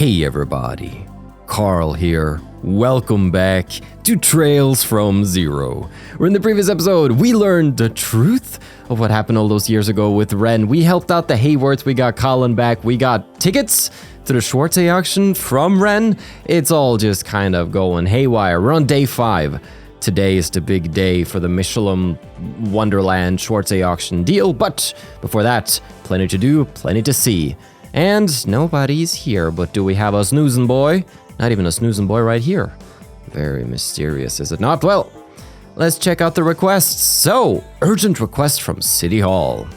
Hey everybody, Carl here. Welcome back to Trails from Zero. Where in the previous episode, we learned the truth of what happened all those years ago with Ren. We helped out the Hayworths, we got Colin back, we got tickets to the Schwartz auction from Ren. It's all just kind of going haywire. We're on day 5. Today is the big day for the Michelin Wonderland Schwartz auction deal, but before that, plenty to do, plenty to see. And nobody's here, but do we have a snoozing boy? Not even a snoozing boy right here. Very mysterious, is it not? Well, let's check out the requests. So, urgent request from City Hall.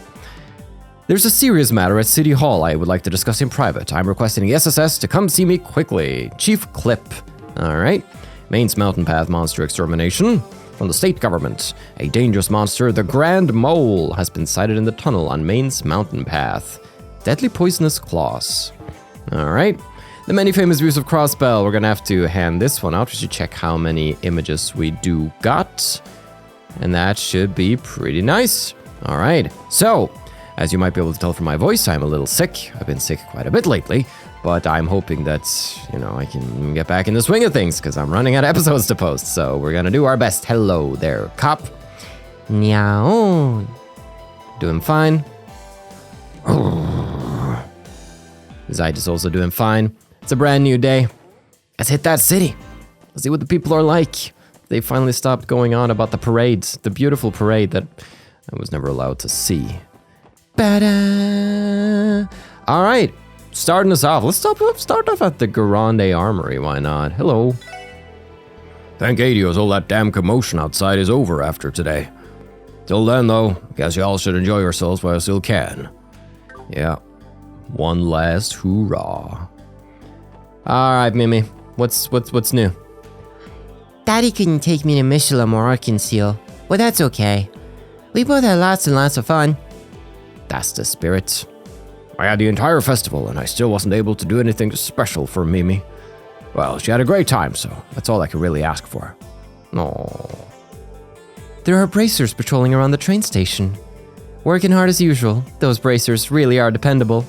There's a serious matter at City Hall I would like to discuss in private. I'm requesting the SSS to come see me quickly. Chief Clip. Alright. Mainz Mountain Path monster extermination. From the state government. A dangerous monster, the Grand Mole, has been sighted in the tunnel on Mainz Mountain Path. Deadly poisonous claws. Alright. The many famous views of Crossbell. We're gonna have to hand this one out. We should check how many images we do got. And that should be pretty nice. Alright. So, as you might be able to tell from my voice, I'm a little sick. I've been sick quite a bit lately. But I'm hoping that, I can get back in the swing of things, because I'm running out of episodes to post. So we're gonna do our best. Hello there, cop. Meow. Doing fine. Zyd is also doing fine. It's a brand new day. Let's hit that city. Let's see what the people are like. They finally stopped going on about the parade. The beautiful parade that I was never allowed to see. Ba-da! Alright. Starting us off, let's start off at the Grande Armory, why not? Hello. Thank Adios, all that damn commotion outside is over after today. Till then, though, guess y'all should enjoy yourselves while you still can. Yeah, one last hoorah. Alright, Mimi, what's new? Daddy couldn't take me to Michelin or Arkansas. Well, that's okay. We both had lots and lots of fun. That's the spirit. I had the entire festival, and I still wasn't able to do anything special for Mimi. Well, she had a great time, so that's all I could really ask for. Aww. There are bracers patrolling around the train station. Working hard as usual. Those bracers really are dependable.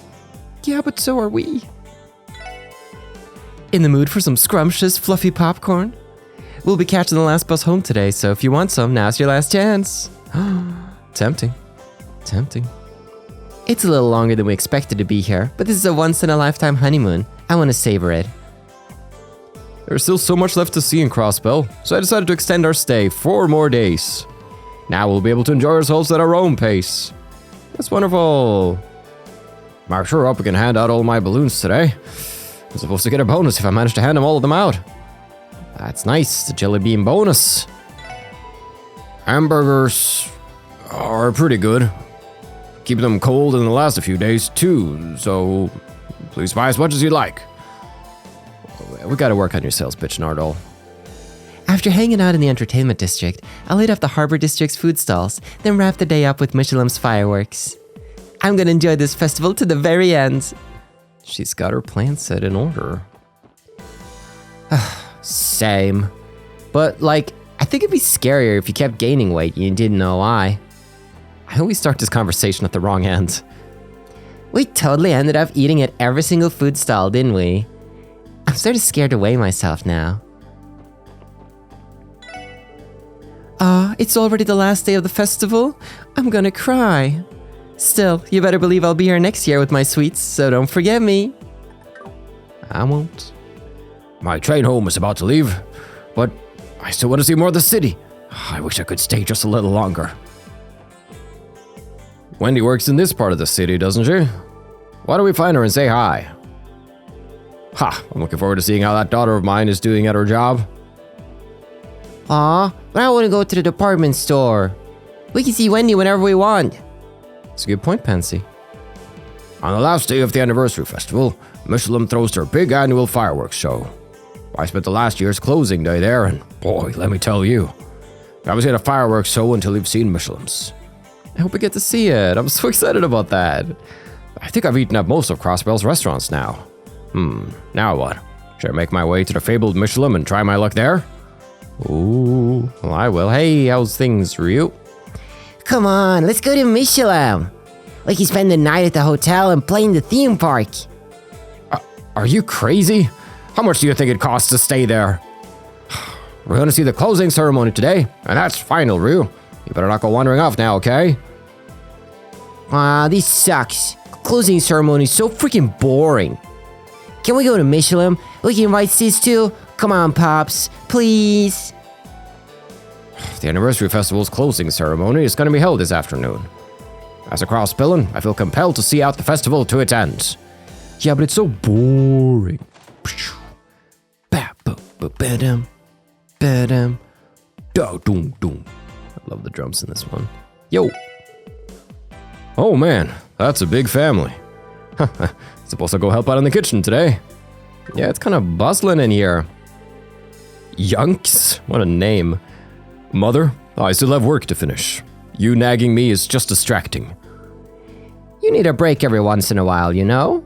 Yeah, but so are we. In the mood for some scrumptious, fluffy popcorn? We'll be catching the last bus home today, so if you want some, now's your last chance. Tempting. It's a little longer than we expected to be here, but this is a once-in-a-lifetime honeymoon. I want to savor it. There's still so much left to see in Crossbell, so I decided to extend our stay 4 more days. Now we'll be able to enjoy ourselves at our own pace. That's wonderful. I sure hope we can hand out all my balloons today. I'm supposed to get a bonus if I manage to hand all of them out. That's nice, the jelly bean bonus. Hamburgers are pretty good. Keep them cold and they'll last a few days too, so please buy as much as you'd like. We gotta work on your sales pitch, Nardole. After hanging out in the entertainment district, I'll hit up the Harbor District's food stalls, then wrap the day up with Michelin's fireworks. I'm gonna enjoy this festival to the very end. She's got her plan set in order. Same. But, I think it'd be scarier if you kept gaining weight and you didn't know why. I always start this conversation at the wrong end. We totally ended up eating at every single food stall, didn't we? I'm sort of scared to weigh myself now. It's already the last day of the festival? I'm gonna cry. Still, you better believe I'll be here next year with my sweets, so don't forget me. I won't. My train home is about to leave, but I still want to see more of the city. I wish I could stay just a little longer. Wendy works in this part of the city, doesn't she? Why don't we find her and say hi? I'm looking forward to seeing how that daughter of mine is doing at her job. But I want to go to the department store. We can see Wendy whenever we want. That's a good point, Pansy. On the last day of the anniversary festival, Michelin throws their big annual fireworks show. I spent the last year's closing day there, and boy, let me tell you, I haven't seen a fireworks show until you've seen Michelin's. I hope we get to see it. I'm so excited about that. I think I've eaten at most of Crossbell's restaurants now. Now what? Should I make my way to the fabled Michelin and try my luck there? Ooh, well, I will. Hey, how's things, Ryu? Come on, let's go to Michelin. We can spend the night at the hotel and play in the theme park. Are you crazy? How much do you think it costs to stay there? We're gonna see the closing ceremony today, and that's final, Ryu. You better not go wandering off now, okay? This sucks. Closing ceremony is so freaking boring. Can we go to Michelin? We can invite Sis too. Come on, Pops. Please. The anniversary festival's closing ceremony is gonna be held this afternoon. As a Crossbell, I feel compelled to see out the festival to its end. Yeah, but it's so boring. Ba-dum, ba-dum, da-dum-dum. I love the drums in this one. Yo. Oh man, that's a big family. Supposed to go help out in the kitchen today. Yeah, it's kind of bustling in here. Yunks? What a name. Mother, I still have work to finish. You nagging me is just distracting. You need a break every once in a while, you know?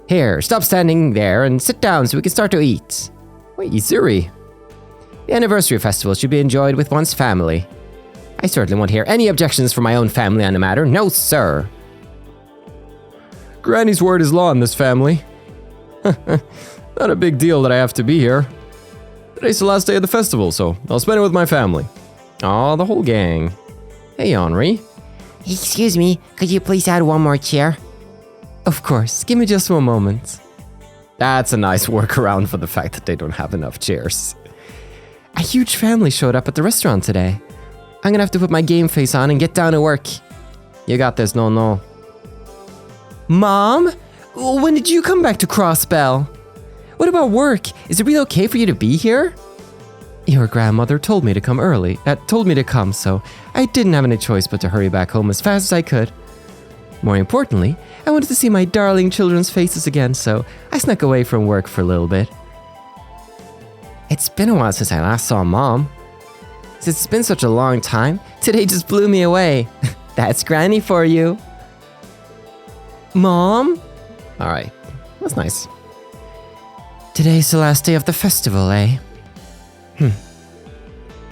Here, stop standing there and sit down so we can start to eat. Wait, Zuri. The anniversary festival should be enjoyed with one's family. I certainly won't hear any objections from my own family on the matter. No, sir. Granny's word is law in this family. Not a big deal that I have to be here. Today's the last day of the festival, so I'll spend it with my family. Aw, the whole gang. Hey, Henri. Excuse me, could you please add one more chair? Of course, give me just one moment. That's a nice workaround for the fact that they don't have enough chairs. A huge family showed up at the restaurant today. I'm gonna have to put my game face on and get down to work. You got this, no. Mom? When did you come back to Crossbell? What about work? Is it really okay for you to be here? Your grandmother told me to come, so I didn't have any choice but to hurry back home as fast as I could. More importantly, I wanted to see my darling children's faces again, so I snuck away from work for a little bit. It's been a while since I last saw Mom. Since it's been such a long time, today just blew me away. That's Granny for you. Mom? Alright, that's nice. Today's the last day of the festival, eh?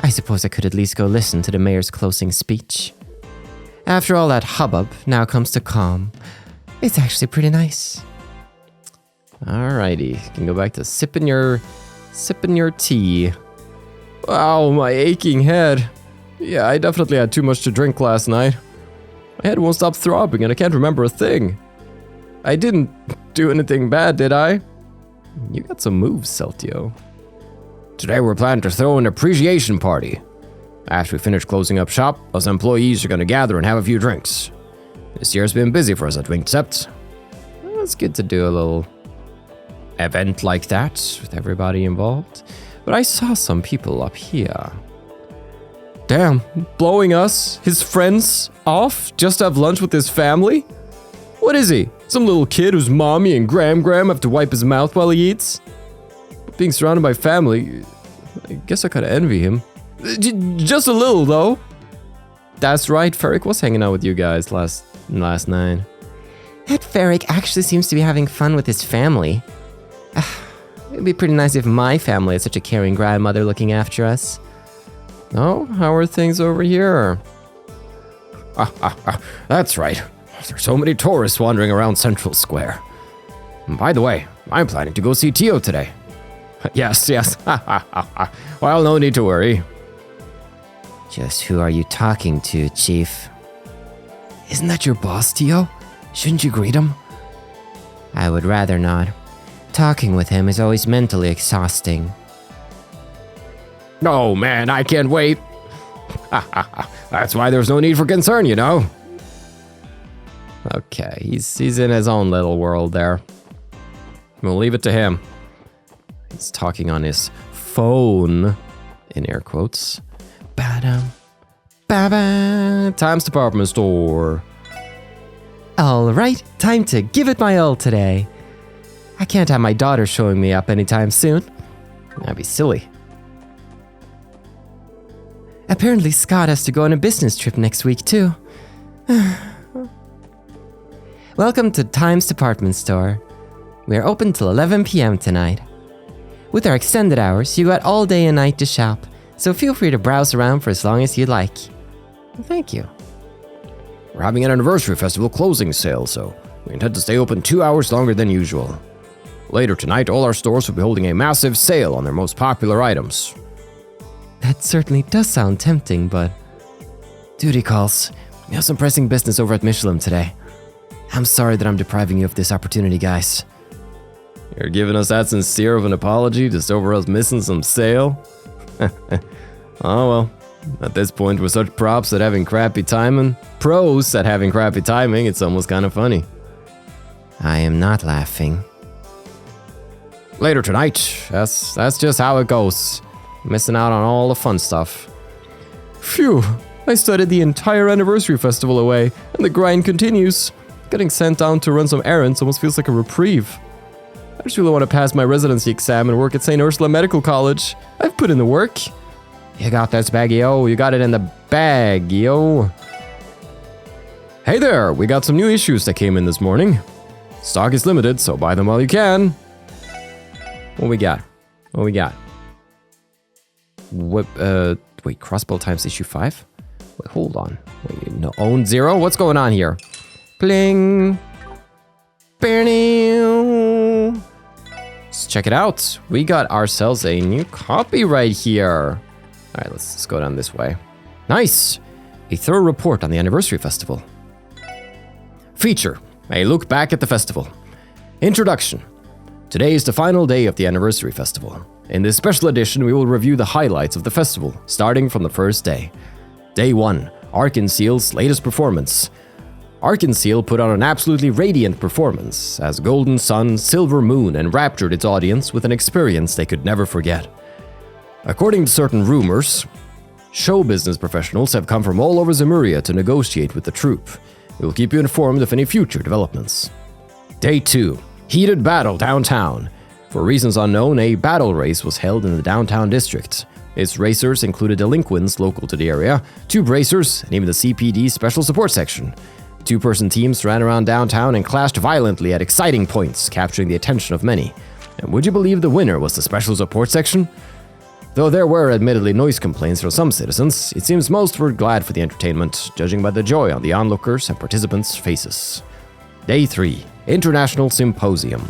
I suppose I could at least go listen to the mayor's closing speech. After all that hubbub, now comes the calm. It's actually pretty nice. Alrighty, you can go back to sipping your tea. Wow, my aching head. Yeah, I definitely had too much to drink last night. My head won't stop throbbing and I can't remember a thing. I didn't do anything bad, did I? You got some moves, Celtio. Today we're planning to throw an appreciation party. After we finish closing up shop, us employees are going to gather and have a few drinks. This year's been busy for us at Wingsept. Well, it's good to do a little event like that with everybody involved. But I saw some people up here. Damn, blowing us, his friends, off just to have lunch with his family? What is he? Some little kid whose mommy and Gram have to wipe his mouth while he eats? Being surrounded by family, I guess I could envy him. Just a little, though. That's right, Ferric was hanging out with you guys last night. That Ferric actually seems to be having fun with his family. It'd be pretty nice if my family had such a caring grandmother looking after us. Oh, how are things over here? That's right. There's so many tourists wandering around Central Square. And by the way, I'm planning to go see Tio today. Yes. Well, no need to worry. Just who are you talking to, Chief? Isn't that your boss, Tio? Shouldn't you greet him? I would rather not. Talking with him is always mentally exhausting. No, man, I can't wait. That's why there's no need for concern, you know? Okay, he's in his own little world there. We'll leave it to him. He's talking on his phone, in air quotes. Ba-dum, ba-ba, Times department store. All right, time to give it my all today. I can't have my daughter showing me up anytime soon. That'd be silly. Apparently Scott has to go on a business trip next week too. Welcome to Times department store. We are open till 11 p.m. tonight. With our extended hours, you got all day and night to shop, so feel free to browse around for as long as you'd like. Thank you. We're having an anniversary festival closing sale, so we intend to stay open 2 hours longer than usual. Later tonight, all our stores will be holding a massive sale on their most popular items. That certainly does sound tempting, but... Duty calls. We have some pressing business over at Michelin today. I'm sorry that I'm depriving you of this opportunity, guys. You're giving us that sincere of an apology just over us missing some sale? Oh well, at this point we're such props at having crappy timing, pros at having crappy timing, it's almost kind of funny. I am not laughing. Later tonight, that's just how it goes. Missing out on all the fun stuff. Phew, I studied the entire anniversary festival away, and the grind continues. Getting sent down to run some errands almost feels like a reprieve. I just really want to pass my residency exam and work at St. Ursula Medical College. I've put in the work. You got this, baggy-o. You got it in the bag, yo. Hey there, we got some new issues that came in this morning. Stock is limited, so buy them while you can. What we got? Wait, Crossbell times issue 5? Wait, hold on. Wait, no, own 0? What's going on here? Bling. Let's check it out. We got ourselves a new copy right here. All right, let's go down this way. Nice. A thorough report on the anniversary festival. Feature. A look back at the festival. Introduction. Today is the final day of the anniversary festival. In this special edition, we will review the highlights of the festival, starting from the first day. Day 1. Arkansieel's latest performance. Arkanseel put on an absolutely radiant performance as Golden Sun, Silver Moon enraptured its audience with an experience they could never forget. According to certain rumors, show business professionals have come from all over Zemuria to negotiate with the troupe. We will keep you informed of any future developments. Day 2. Heated battle downtown. For reasons unknown, a battle race was held in the downtown district. Its racers included delinquents local to the area, tube racers, and even the CPD Special Support Section. Two-person teams ran around downtown and clashed violently at exciting points, capturing the attention of many. And would you believe the winner was the Special Support Section? Though there were admittedly noise complaints from some citizens, it seems most were glad for the entertainment, judging by the joy on the onlookers' and participants' faces. Day 3. International Symposium.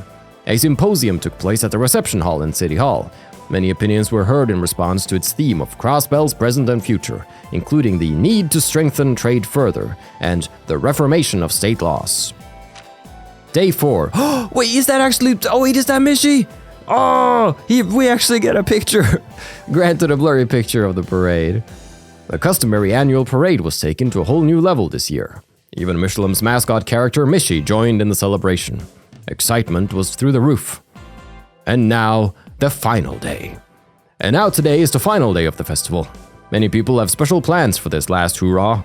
A symposium took place at the reception hall in City Hall. Many opinions were heard in response to its theme of Crossbell's present and future, including the need to strengthen trade further and the reformation of state laws. Day 4. Wait, is that actually... Oh wait, is that Mishi? Oh, we actually get a picture. Granted, a blurry picture of the parade. The customary annual parade was taken to a whole new level this year. Even Michelin's mascot character, Mishi, joined in the celebration. Excitement was through the roof. And now, the final day. And now today is the final day of the festival. Many people have special plans for this last hurrah.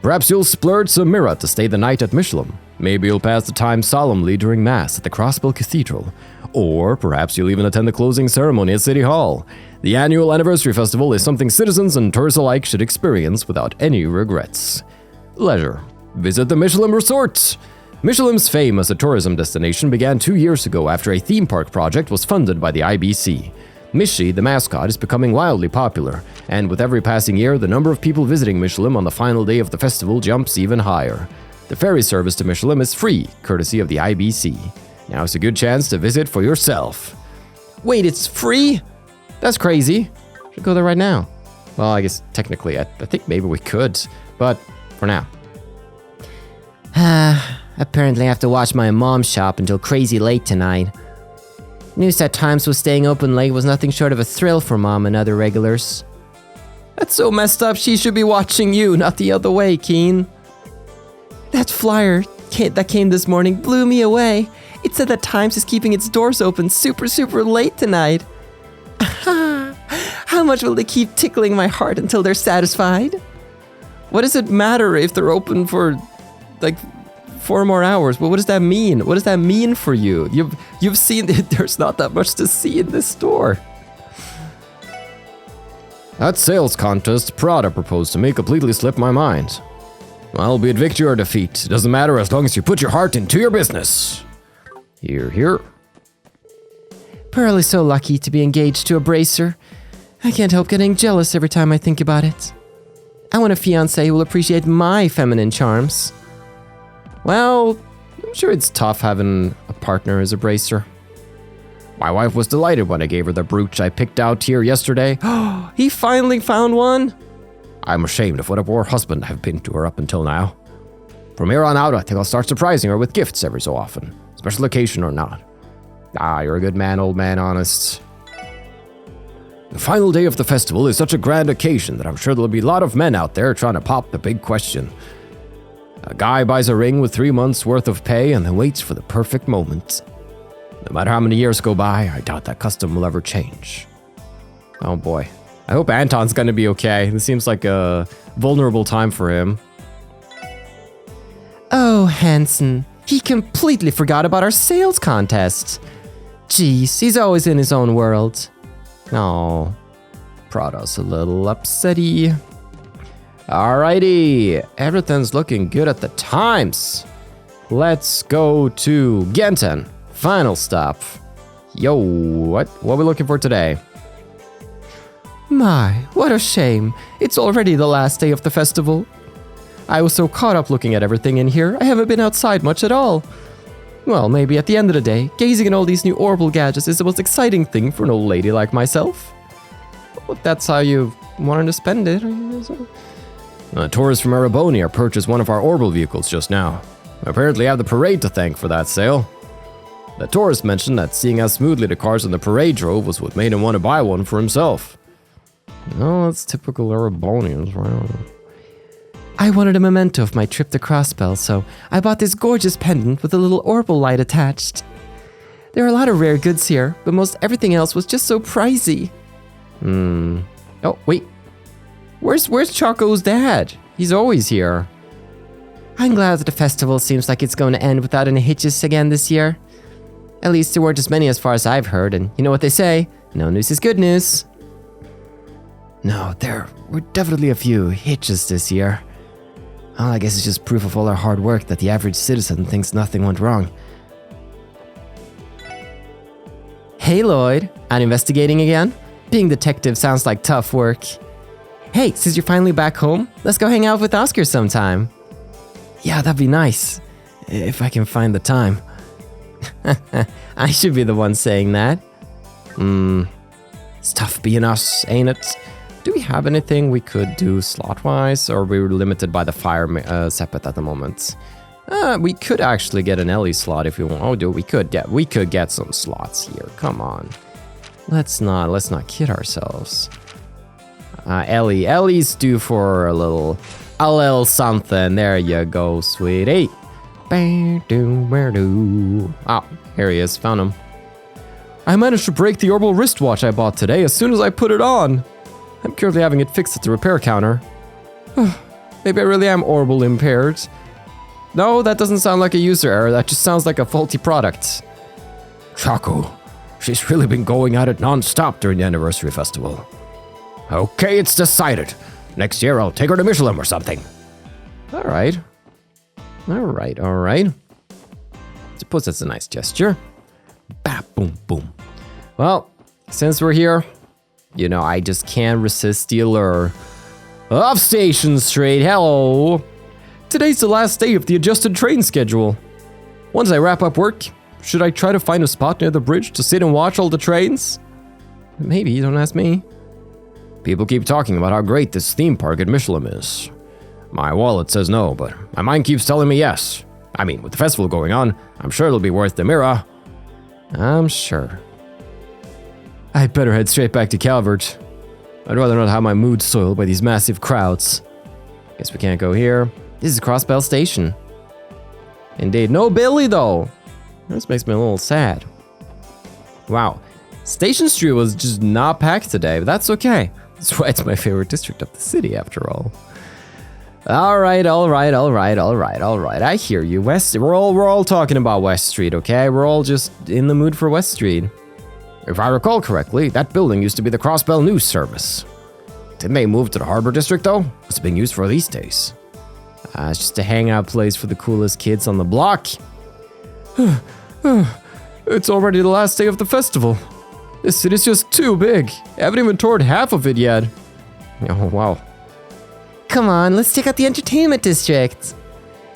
Perhaps you'll splurge some Mira to stay the night at Michelin. Maybe you'll pass the time solemnly during Mass at the Crossbell Cathedral. Or perhaps you'll even attend the closing ceremony at City Hall. The annual anniversary festival is something citizens and tourists alike should experience without any regrets. Leisure. Visit the Michelin Resort. Michelin's fame as a tourism destination began 2 years ago after a theme park project was funded by the IBC. Mishi, the mascot, is becoming wildly popular, and with every passing year, the number of people visiting Michelin on the final day of the festival jumps even higher. The ferry service to Michelin is free, courtesy of the IBC. Now is a good chance to visit for yourself. Wait, it's free? That's crazy. Should go there right now. Well, I guess technically, I think maybe we could, but for now. Apparently I have to watch my mom shop until crazy late tonight. News that Times was staying open late was nothing short of a thrill for Mom and other regulars. That's so messed up, she should be watching you, not the other way, Keen. That flyer that came this morning blew me away. It said that Times is keeping its doors open super late tonight. How much will they keep tickling my heart until they're satisfied? What does it matter if they're open for, 4 more hours? Well, what does that mean? What does that mean for you? You've seen it. There's not that much to see in this store. That sales contest Prada proposed to me completely slipped my mind. Well, be it victory or defeat, it doesn't matter as long as you put your heart into your business. Here. Pearl is so lucky to be engaged to a bracer. I can't help getting jealous every time I think about it. I want a fiancé who will appreciate my feminine charms. Well, I'm sure it's tough having a partner as a bracer. My wife was delighted when I gave her the brooch I picked out here yesterday. He finally found one? I'm ashamed of what a poor husband I've been to her up until now. From here on out, I think I'll start surprising her with gifts every so often, special occasion or not. You're a good man, old man, honest. The final day of the festival is such a grand occasion that I'm sure there'll be a lot of men out there trying to pop the big question. A guy buys a ring with 3 months' worth of pay and then waits for the perfect moment. No matter how many years go by, I doubt that custom will ever change. Oh boy. I hope Anton's gonna be okay. This seems like a vulnerable time for him. Oh, Hansen. He completely forgot about our sales contest. Jeez, he's always in his own world. Oh, Prado's a little upsetty. Alrighty, everything's looking good at the times. Let's go to Genten. Final stop. Yo, what are we looking for today? My, what a shame. It's already the last day of the festival. I was so caught up looking at everything in here, I haven't been outside much at all. Well, maybe at the end of the day, gazing at all these new orbital gadgets is the most exciting thing for an old lady like myself. Well, if that's how you wanted to spend it. Tourists from Ereboni purchased one of our orbital vehicles just now. We apparently have the parade to thank for that sale. The tourist mentioned that seeing how smoothly the cars in the parade drove was what made him want to buy one for himself. Oh, that's typical Erebonians, right? I wanted a memento of my trip to Crossbell, so I bought this gorgeous pendant with a little orbital light attached. There are a lot of rare goods here, but most everything else was just so pricey. Oh, wait. Where's Choco's dad? He's always here. I'm glad that the festival seems like it's going to end without any hitches again this year. At least there weren't as many as far as I've heard, and you know what they say, no news is good news. No, there were definitely a few hitches this year. Well, I guess it's just proof of all our hard work that the average citizen thinks nothing went wrong. Hey Lloyd, out investigating again? Being detective sounds like tough work. Hey, since you're finally back home, let's go hang out with Oscar sometime. Yeah, that'd be nice. If I can find the time. I should be the one saying that. It's tough being us, ain't it? Do we have anything we could do slot-wise, or are we limited by the fire sepet at the moment? We could actually get an Ellie slot if we want. Oh, dude, we could. Yeah, we could get some slots here. Come on. Let's not kid ourselves. Ellie's due for a little something. There you go, sweetie. Oh, here he is. Found him. I managed to break the orbital wristwatch I bought today as soon as I put it on. I'm currently having it fixed at the repair counter. Maybe I really am orbital impaired. No, that doesn't sound like a user error. That just sounds like a faulty product. Choco, she's really been going at it non-stop during the anniversary festival. Okay, it's decided. Next year I'll take her to Michelin or something. All right. Suppose that's a nice gesture. Bah, boom, boom. Well, since we're here, you know, I just can't resist the allure. Off Station Street, hello. Today's the last day of the adjusted train schedule. Once I wrap up work, should I try to find a spot near the bridge to sit and watch all the trains? Maybe, don't ask me. People keep talking about how great this theme park at Michelin is. My wallet says no, but my mind keeps telling me yes. I mean, with the festival going on, I'm sure it'll be worth the mirror. I'm sure. I'd better head straight back to Calvert. I'd rather not have my mood soiled by these massive crowds. Guess we can't go here. This is Crossbell Station. Indeed, no Billy though. This makes me a little sad. Wow, Station Street was just not packed today, but that's okay. That's why it's my favorite district of the city after all. All right. I hear you. West. We're all talking about West Street, okay? We're all just in the mood for West Street. If I recall correctly, that building used to be the Crossbell News Service. Didn't they move to the Harbor District though? It's being used for these days. It's just a hangout place for the coolest kids on the block. It's already the last day of the festival. This city's just too big. I haven't even toured half of it yet. Oh, wow. Come on, let's check out the entertainment district.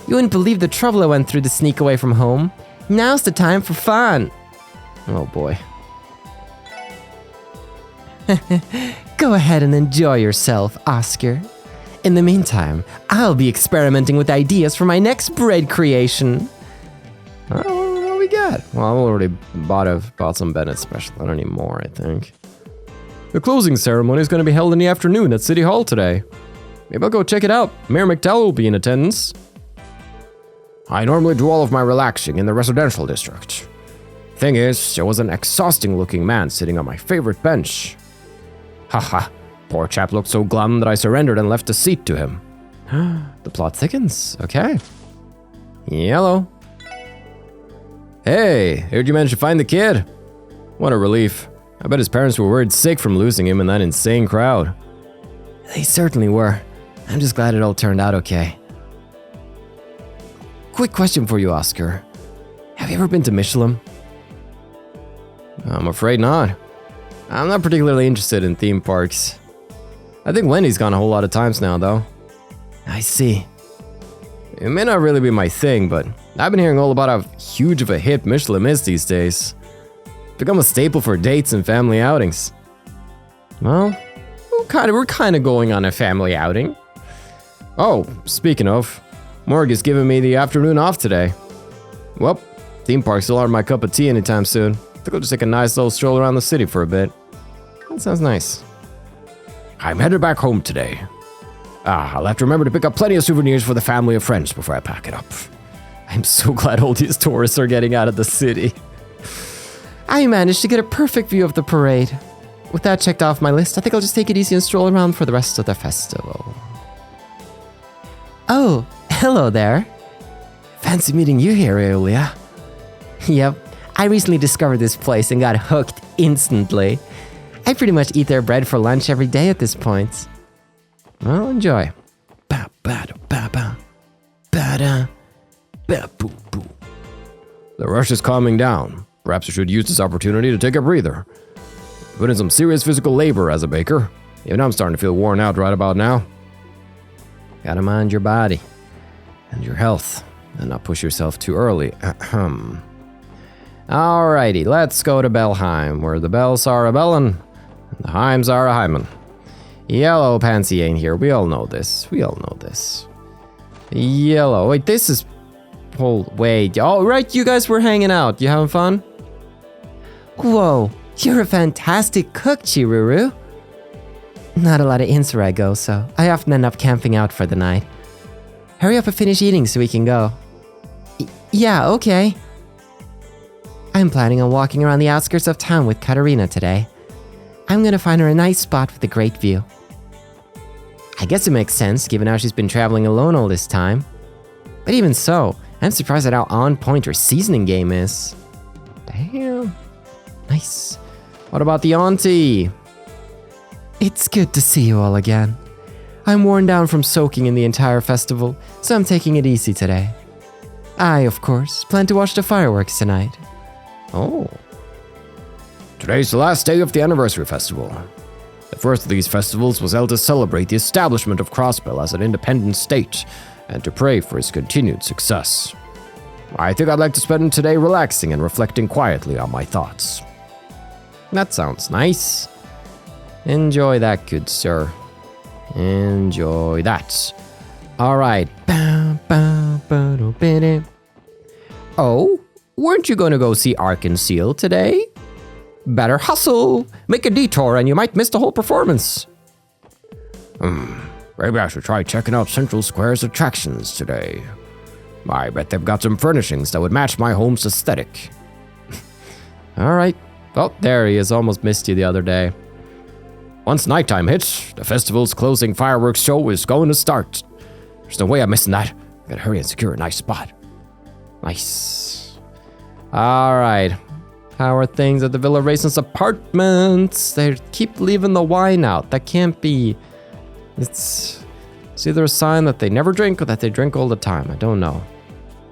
You wouldn't believe the trouble I went through to sneak away from home. Now's the time for fun. Oh boy. Go ahead and enjoy yourself, Oscar. In the meantime, I'll be experimenting with ideas for my next bread creation. What do we got? Well, I've already bought some Bennett special. I don't need more, I think. The closing ceremony is going to be held in the afternoon at City Hall today. Maybe I'll go check it out. Mayor McDowell will be in attendance. I normally do all of my relaxing in the residential district. Thing is, there was an exhausting-looking man sitting on my favorite bench. Haha, poor chap looked so glum that I surrendered and left a seat to him. The plot thickens. Okay. Yellow. Hey, heard you managed to find the kid? What a relief. I bet his parents were worried sick from losing him in that insane crowd. They certainly were. I'm just glad it all turned out okay. Quick question for you, Oscar. Have you ever been to Michelin? I'm afraid not. I'm not particularly interested in theme parks. I think Wendy's gone a whole lot of times now, though. I see. It may not really be my thing, but I've been hearing all about how huge of a hit Michelin is these days. It's become a staple for dates and family outings. Well, we're kind of going on a family outing. Oh, speaking of, Morg is giving me the afternoon off today. Well, theme parks still aren't my cup of tea anytime soon. I think I'll just take a nice little stroll around the city for a bit. That sounds nice. I'm headed back home today. I'll have to remember to pick up plenty of souvenirs for the family and friends before I pack it up. I'm so glad all these tourists are getting out of the city. I managed to get a perfect view of the parade. With that checked off my list, I think I'll just take it easy and stroll around for the rest of the festival. Oh, hello there. Fancy meeting you here, Aeolia. Yep, I recently discovered this place and got hooked instantly. I pretty much eat their bread for lunch every day at this point. Well, enjoy. The rush is calming down. Perhaps I should use this opportunity to take a breather. Put in some serious physical labor as a baker. Even I'm starting to feel worn out right about now. Gotta mind your body and your health and not push yourself too early. Alrighty, let's go to Belheim, where the bells are a-bellin' and the Heims are a-hymin'. Yellow Pansy ain't here. We all know this. Yellow. Wait, this is... Oh, wait. All right, you guys were hanging out. You having fun? Whoa, you're a fantastic cook, Chiruru. Not a lot of inns where I go, so I often end up camping out for the night. Hurry up and finish eating so we can go. Yeah, okay. I'm planning on walking around the outskirts of town with Katarina today. I'm gonna find her a nice spot with a great view. I guess it makes sense, given how she's been traveling alone all this time. But even so, I'm surprised at how on point her seasoning game is. Damn. Nice. What about the auntie? It's good to see you all again. I'm worn down from soaking in the entire festival, so I'm taking it easy today. I, of course, plan to watch the fireworks tonight. Oh. Today's the last day of the anniversary festival. The first of these festivals was held to celebrate the establishment of Crossbell as an independent state and to pray for its continued success. I think I'd like to spend today relaxing and reflecting quietly on my thoughts. That sounds nice. Enjoy that, good sir. Enjoy that. All right. Oh, weren't you going to go see Arkansas today? Better hustle. Make a detour and you might miss the whole performance. Maybe I should try checking out Central Square's attractions today. I bet they've got some furnishings that would match my home's aesthetic. All right. Oh, there he is. Almost missed you the other day. Once nighttime hits, the festival's closing fireworks show is going to start. There's no way I'm missing that. Gotta hurry and secure a nice spot. Nice. All right. How are things at the Villa Raisins apartments? They keep leaving the wine out. That can't be. It's either a sign that they never drink or that they drink all the time. I don't know.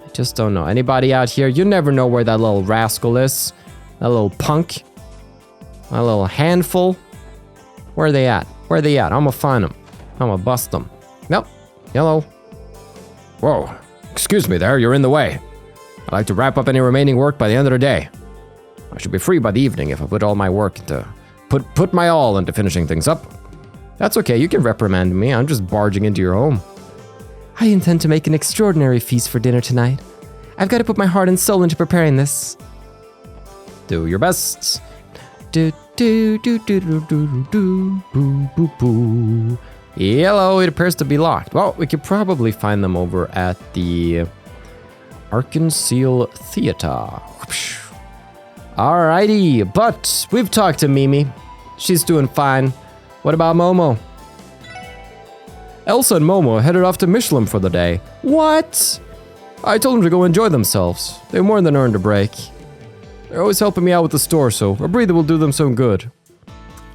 I just don't know. Anybody out here? You never know where that little rascal is. That little punk. That little handful. Where are they at? Where are they at? I'm gonna find them. I'm gonna bust them. Nope. Hello. Whoa. Excuse me there. You're in the way. I'd like to wrap up any remaining work by the end of the day. I should be free by the evening if I put all my work into put my all into finishing things up. That's okay, you can reprimand me. I'm just barging into your home. I intend to make an extraordinary feast for dinner tonight. I've got to put my heart and soul into preparing this. Do your best. Yellow, it appears to be locked. Well, we could probably find them over at the Arkansas Theater. Alrighty, but we've talked to Mimi. She's doing fine. What about Momo? Elsa and Momo headed off to Michelin for the day. What? I told them to go enjoy themselves. They more than earned a break. They're always helping me out with the store, so a breather will do them some good.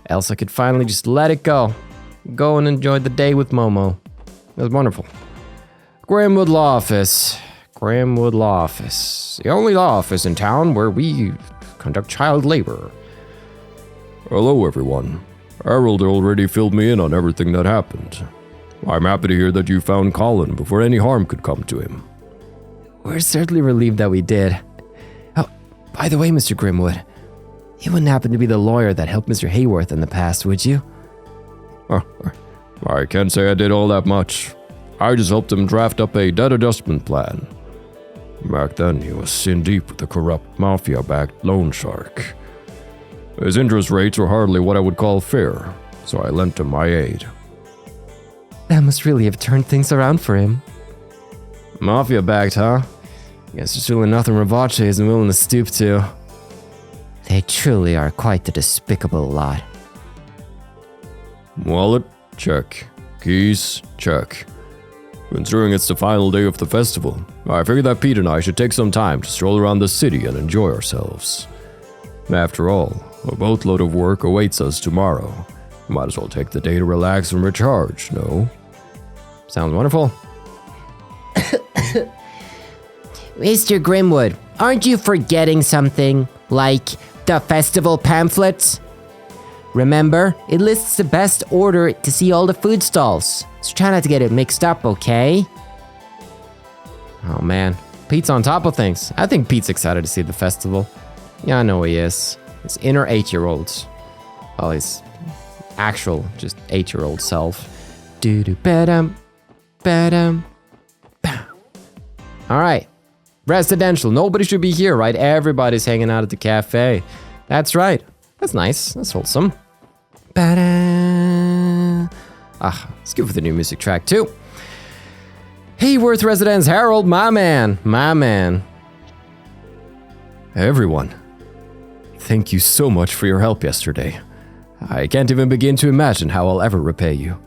Elsa could finally just let it go. Go and enjoy the day with Momo. It was wonderful. Grahamwood Law Office. Grahamwood Law Office. The only law office in town where we conduct child labor. Hello, everyone. Harold already filled me in on everything that happened. I'm happy to hear that you found Colin before any harm could come to him. We're certainly relieved that we did. Oh, by the way, Mr. Grimwood, you wouldn't happen to be the lawyer that helped Mr. Hayworth in the past, would you? I can't say I did all that much. I just helped him draft up a debt adjustment plan. Back then, he was in deep with the corrupt mafia-backed loan shark. His interest rates were hardly what I would call fair, so I lent him my aid. That must really have turned things around for him. Mafia-backed, huh? Guess there's really nothing Ravache isn't willing to stoop to. They truly are quite the despicable lot. Wallet? Check. Keys? Check. Considering it's the final day of the festival, I figured that Pete and I should take some time to stroll around the city and enjoy ourselves. After all, a boatload of work awaits us tomorrow. Might as well take the day to relax and recharge, no? Sounds wonderful. Mr. Grimwood, aren't you forgetting something? Like the festival pamphlets? Remember, it lists the best order to see all the food stalls. So try not to get it mixed up, okay? Oh man, Pete's on top of things. I think Pete's excited to see the festival. Yeah, I know he is. His inner 8-year-olds. Well, his actual, just 8-year-old self. Badum, badum, bam. Alright. Residential. Nobody should be here, right? Everybody's hanging out at the cafe. That's right. That's nice. That's wholesome. Ba-da. Let's give it the new music track too. Hayworth residence, Harold, my man. My man. Everyone, thank you so much for your help yesterday. I can't even begin to imagine how I'll ever repay you.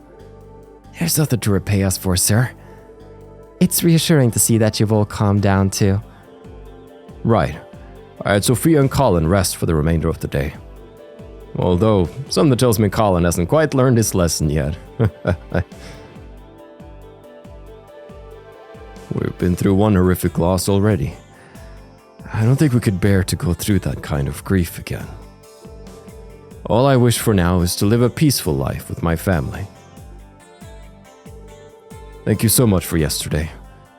There's nothing to repay us for, sir. It's reassuring to see that you've all calmed down too. Right. I had Sophia and Colin rest for the remainder of the day. Although, something tells me Colin hasn't quite learned his lesson yet. We've been through one horrific loss already. I don't think we could bear to go through that kind of grief again. All I wish for now is to live a peaceful life with my family. Thank you so much for yesterday,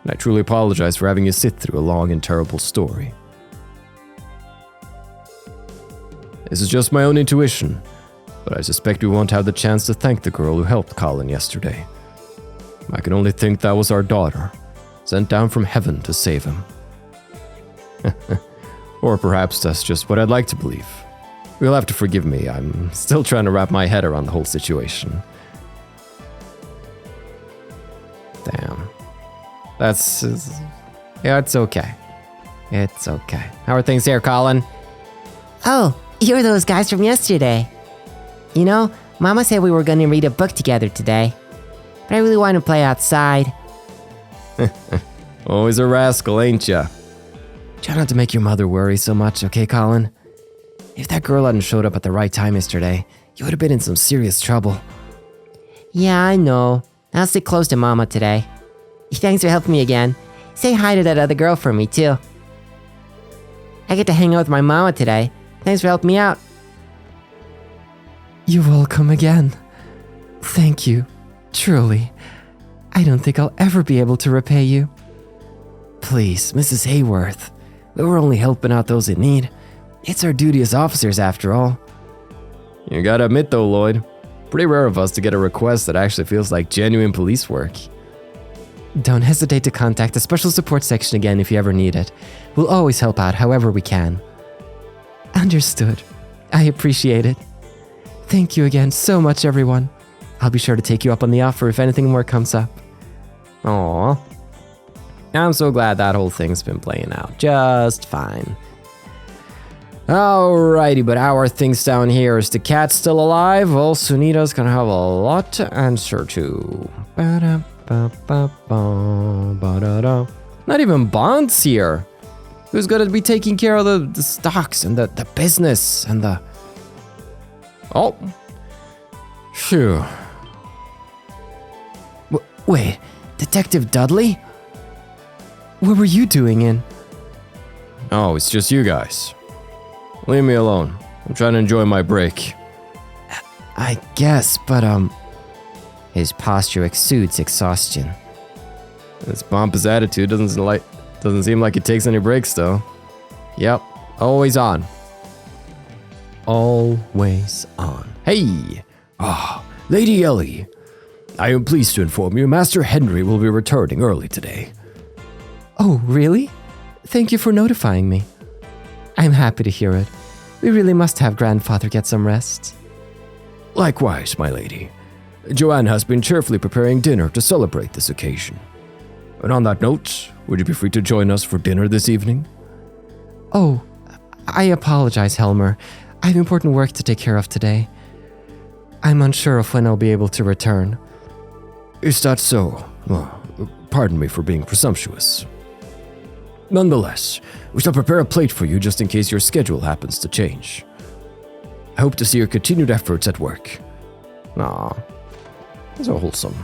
and I truly apologize for having you sit through a long and terrible story. This is just my own intuition, but I suspect we won't have the chance to thank the girl who helped Colin yesterday. I can only think that was our daughter, sent down from heaven to save him. Or perhaps that's just what I'd like to believe. You'll have to forgive me, I'm still trying to wrap my head around the whole situation. Damn. Yeah, it's okay. It's okay. How are things here, Colin? Oh, you're those guys from yesterday. You know, Mama said we were going to read a book together today. But I really want to play outside. Always a rascal, ain't ya? Try not to make your mother worry so much, okay, Colin? If that girl hadn't showed up at the right time yesterday, you would have been in some serious trouble. Yeah, I know. I'll stick close to Mama today. Thanks for helping me again. Say hi to that other girl for me, too. I get to hang out with my Mama today. Thanks for helping me out. You're welcome again. Thank you. Truly. I don't think I'll ever be able to repay you. Please, Mrs. Hayworth. We were only helping out those in need. It's our duty as officers, after all. You gotta admit though, Lloyd, pretty rare of us to get a request that actually feels like genuine police work. Don't hesitate to contact the special support section again if you ever need it. We'll always help out however we can. Understood. I appreciate it. Thank you again so much, everyone. I'll be sure to take you up on the offer if anything more comes up. Aww. I'm so glad that whole thing's been playing out just fine. Alrighty, but how are things down here? Is the cat still alive? Well, Sunita's gonna have a lot to answer to. Not even Bond's here. Who's gonna be taking care of the stocks and the business and the... Oh. Phew. Wait, Detective Dudley? What were you doing in? Oh, it's just you guys. Leave me alone. I'm trying to enjoy my break. I guess, but his posture exudes exhaustion. This pompous attitude doesn't seem like it takes any breaks though. Yep, always on. Always on. Hey! Lady Ellie. I am pleased to inform you Master Henry will be returning early today. Oh, really? Thank you for notifying me. I'm happy to hear it. We really must have grandfather get some rest. Likewise, my lady. Joanne has been cheerfully preparing dinner to celebrate this occasion. And on that note, would you be free to join us for dinner this evening? Oh, I apologize, Helmer. I have important work to take care of today. I'm unsure of when I'll be able to return. Is that so? Well, pardon me for being presumptuous. Nonetheless, we shall prepare a plate for you just in case your schedule happens to change. I hope to see your continued efforts at work. Aw, so wholesome.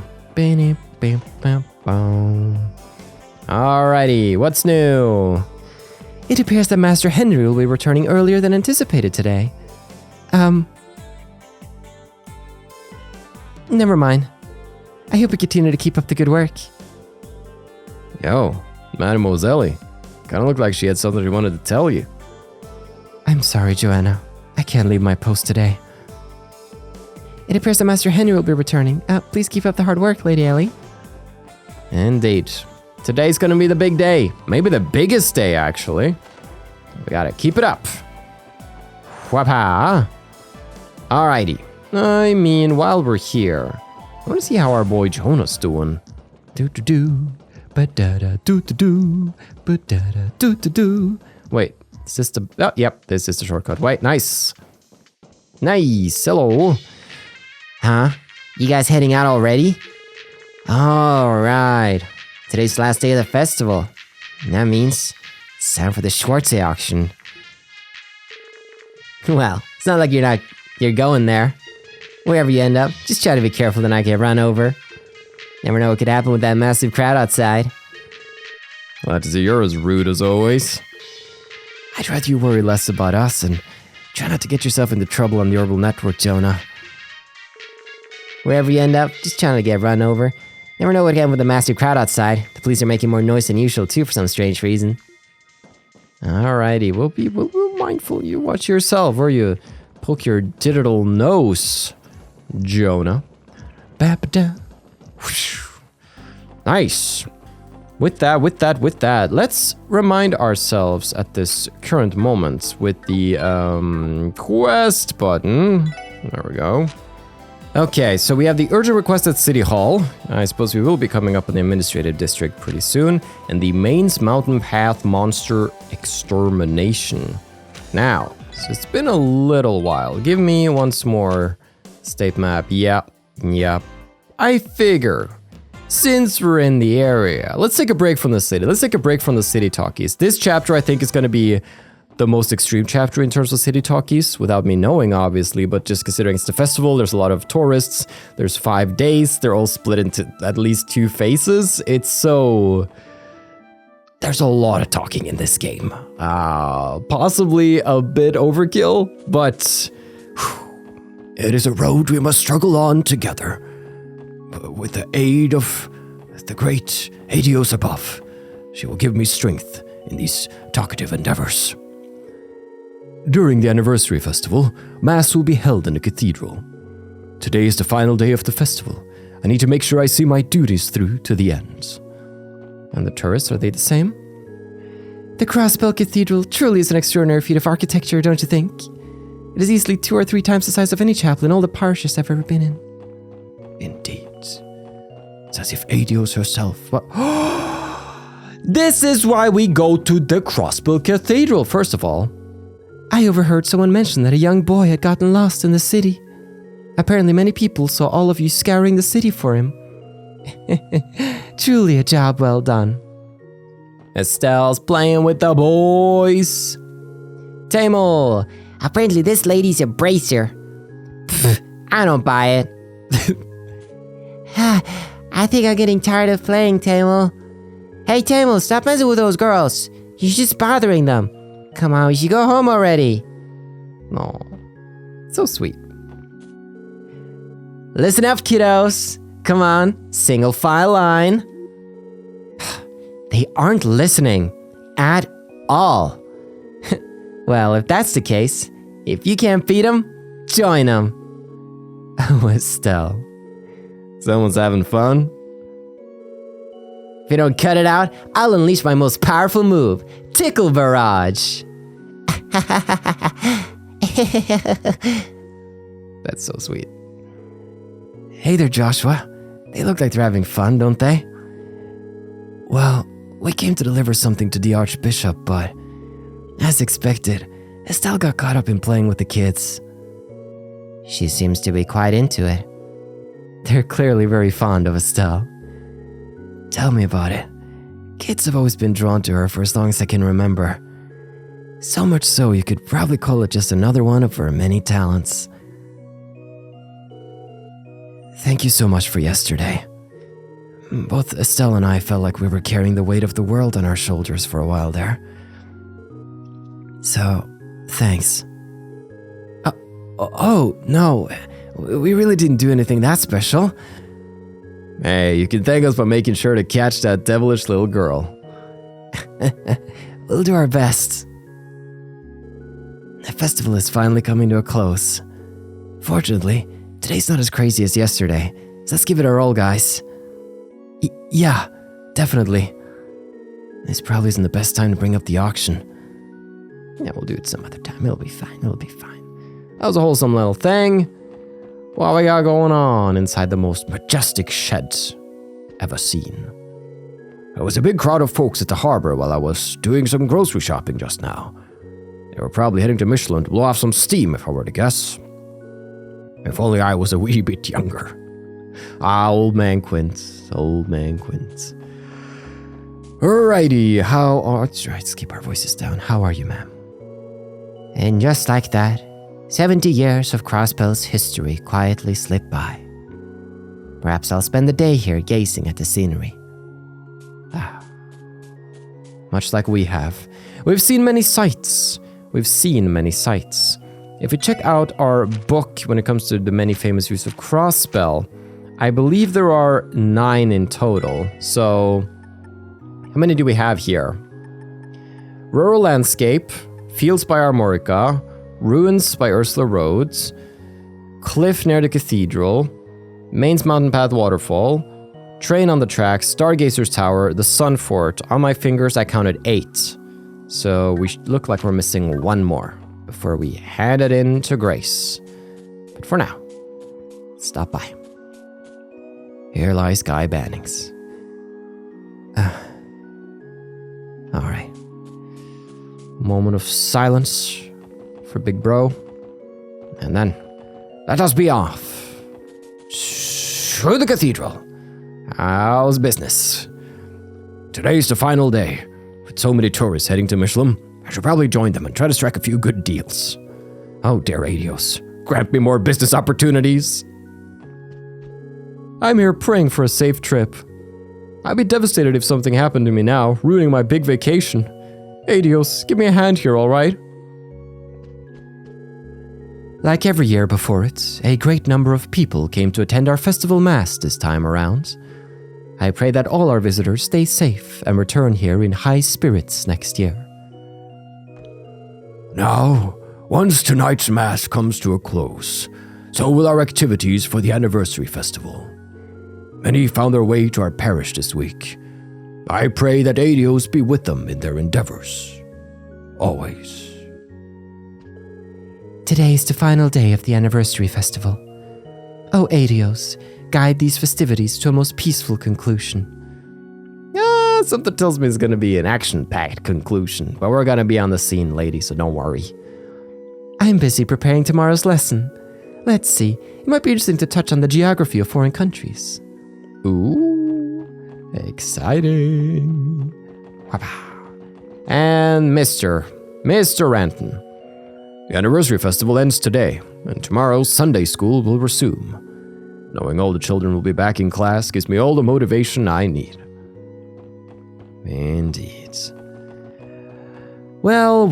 Alrighty, what's new? It appears that Master Henry will be returning earlier than anticipated today. Never mind. I hope you continue to keep up the good work. Yo, Mademoiselle. Kinda looked like she had something she wanted to tell you. I'm sorry, Joanna. I can't leave my post today. It appears that Master Henry will be returning. Please keep up the hard work, Lady Ellie. Indeed. Today's gonna be the big day. Maybe the biggest day, actually. We gotta keep it up. Whapa. Alrighty. I mean, while we're here, I wanna see how our boy Jonah's doing. Wait, is this the... Oh, yep, this is the shortcut. Wait, nice. Nice, hello. Huh? You guys heading out already? Alright. Today's the last day of the festival. That means it's time for the Schwarze auction. Well, it's not like you're going there. Wherever you end up, just try to be careful to not get run over. Never know what could happen with that massive crowd outside. Glad to see you're as rude as always. I'd rather you worry less about us and try not to get yourself into trouble on the orbital network, Jonah. Wherever you end up, just try not to get run over. Never know what happened with the massive crowd outside. The police are making more noise than usual too for some strange reason. Alrighty, we'll be mindful. You watch yourself or you poke your digital nose, Jonah. Nice. With that, let's remind ourselves at this current moment with the quest button. There we go. Okay, so we have the urgent request at City Hall. I suppose we will be coming up in the administrative district pretty soon. And the Mainz Mountain Path Monster Extermination. Now, so it's been a little while. Give me once more state map. Yep. I figure, since we're in the area, let's take a break from the city. Let's take a break from the city talkies. This chapter, I think, is going to be the most extreme chapter in terms of city talkies, without me knowing, obviously, but just considering it's the festival, there's a lot of tourists, there's 5 days, they're all split into at least 2 phases. It's so... There's a lot of talking in this game. Possibly a bit overkill, but... It is a road we must struggle on together. With the aid of the great Helios above, she will give me strength in these talkative endeavors. During the anniversary festival, Mass will be held in the Cathedral. Today is the final day of the festival. I need to make sure I see my duties through to the end. And the tourists, are they the same? The Crossbell Cathedral truly is an extraordinary feat of architecture, don't you think? It is easily 2 or 3 times the size of any chapel in all the parishes I've ever been in. Indeed. It's as if Adios herself... This is why we go to the Crossbell Cathedral, first of all. I overheard someone mention that a young boy had gotten lost in the city. Apparently many people saw all of you scouring the city for him. Truly a job well done. Estelle's playing with the boys. Tamil, apparently this lady's a bracer. I don't buy it. I think I'm getting tired of playing, Tamil. Hey Tamil, stop messing with those girls. You're just bothering them. Come on, we should go home already. No, so sweet. Listen up, kiddos. Come on, single file line. They aren't listening at all. Well, if that's the case, if you can't beat them, join them. Oh, Estelle. Someone's having fun? If you don't cut it out, I'll unleash my most powerful move, Tickle Barrage. That's so sweet. Hey there, Joshua. They look like they're having fun, don't they? Well, we came to deliver something to the Archbishop, but as expected, Estelle got caught up in playing with the kids. She seems to be quite into it. They're clearly very fond of Estelle. Tell me about it. Kids have always been drawn to her for as long as I can remember. So much so you could probably call it just another one of her many talents. Thank you so much for yesterday. Both Estelle and I felt like we were carrying the weight of the world on our shoulders for a while there. So, thanks. Oh, no. We really didn't do anything that special. Hey, you can thank us by making sure to catch that devilish little girl. We'll do our best. The festival is finally coming to a close. Fortunately, today's not as crazy as yesterday, so let's give it our all, guys. Yeah, definitely. This probably isn't the best time to bring up the auction. Yeah, we'll do it some other time. It'll be fine. That was a wholesome little thing. What we got going on inside the most majestic sheds ever seen? There was a big crowd of folks at the harbor while I was doing some grocery shopping just now. They were probably heading to Michelin to blow off some steam, if I were to guess. If only I was a wee bit younger. Old man Quint. Alrighty, let's keep our voices down. How are you, ma'am? And just like that, 70 years of Crossbell's history quietly slip by. Perhaps I'll spend the day here gazing at the scenery. Much like we have. We've seen many sights. If we check out our book when it comes to the many famous views of Crossbell, I believe there are 9 in total. So, how many do we have here? Rural landscape, fields by Armorica, ruins by Ursula Rhodes, cliff near the cathedral, Mainz mountain path waterfall, train on the tracks, Stargazer's tower, the sun fort. On my fingers, I counted 8. So we look like we're missing 1 more before we hand it in to Grace. But for now, stop by. Here lies Guy Bannings. Alright. Moment of silence for Big Bro. And then, let us be off. Through the cathedral. How's business? Today's the final day. With so many tourists heading to Michelin, I should probably join them and try to strike a few good deals. Oh, dear Adios, grant me more business opportunities. I'm here praying for a safe trip. I'd be devastated if something happened to me now, ruining my big vacation. Adios, give me a hand here, alright? Like every year before it, a great number of people came to attend our festival mass this time around. I pray that all our visitors stay safe and return here in high spirits next year. Now, Once tonight's mass comes to a close, so will our activities for the anniversary festival. Many found their way to our parish this week. I pray that Adios be with them in their endeavors. Always. Today is the final day of the anniversary festival. Oh, Adios, guide these festivities to a most peaceful conclusion. Something tells me it's going to be an action-packed conclusion, but we're going to be on the scene, lady, so don't worry. I'm busy preparing tomorrow's lesson. Let's see, it might be interesting to touch on the geography of foreign countries. Ooh, exciting. And Mr. Renton. The anniversary festival ends today, and tomorrow Sunday school will resume. Knowing all the children will be back in class gives me all the motivation I need. Indeed. Well.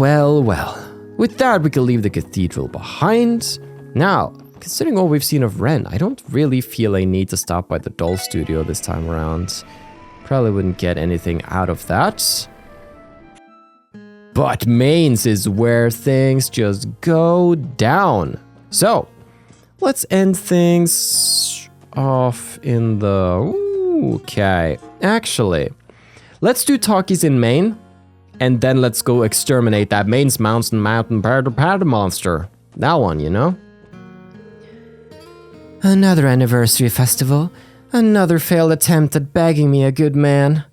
With that, we can leave the cathedral behind. Now, considering all we've seen of Ren, I don't really feel a need to stop by the doll studio this time around. Probably wouldn't get anything out of that. But Mainz is where things just go down. So, let's end things off in the... Okay, actually, let's do talkies in Maine. And then let's go exterminate that Mainz mountain powder monster. That one, you know? Another anniversary festival. Another failed attempt at bagging me a good man.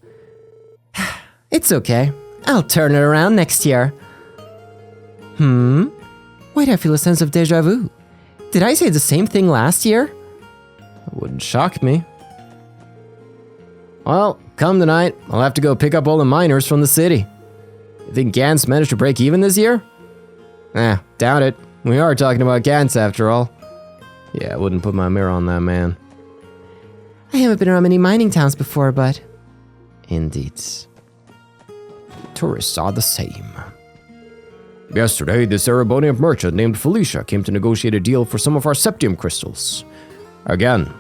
It's okay. I'll turn it around next year. Why do I feel a sense of deja vu? Did I say the same thing last year? It wouldn't shock me. Well, come tonight, I'll have to go pick up all the miners from the city. You think Gantz managed to break even this year? Doubt it. We are talking about Gantz after all. Yeah, I wouldn't put my mirror on that man. I haven't been around many mining towns before, but... Indeed. Tourists are the same. Yesterday, this Erebonian merchant named Felicia came to negotiate a deal for some of our septium crystals. Again,